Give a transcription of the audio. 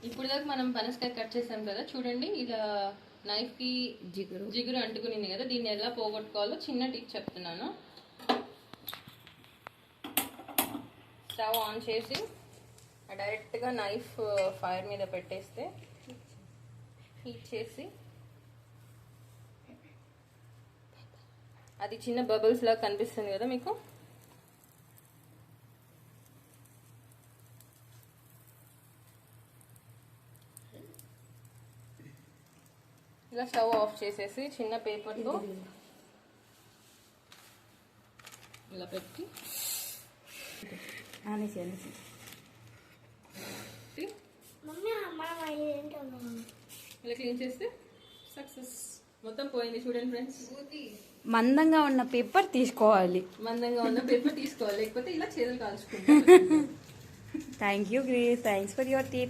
ఇప్పుడు దాకా మనం పనసకాయ కట్ చేసాం కదా, చూడండి ఇలా నైఫ్ కి జిగురు అంటుకునింది కదా, దీన్ని ఎలా పోగొట్టుకోవాలో చిన్న టిప్ చెప్తున్నాను. స్టవ్ ఆన్ చేసి డైరెక్ట్గా నైఫ్ ఫైర్ మీద పెట్టేస్తే హీట్ చేసి అది చిన్న బబుల్స్ లాగా కనిపిస్తుంది కదా మీకు, ఇలా స్టవ్ ఆఫ్ చేసేసి చిన్న పేపర్తో ఇలా పెట్టి ఇలా క్లీన్ చేస్తే సక్సెస్. మొత్తం పోయింది చూడండి ఫ్రెండ్స్. మందంగా ఉన్న పేపర్ తీసుకోవాలి, లేకపోతే ఇలా చేతులు కాల్చుకుంటాం. Thank you Grace, thanks for your tip.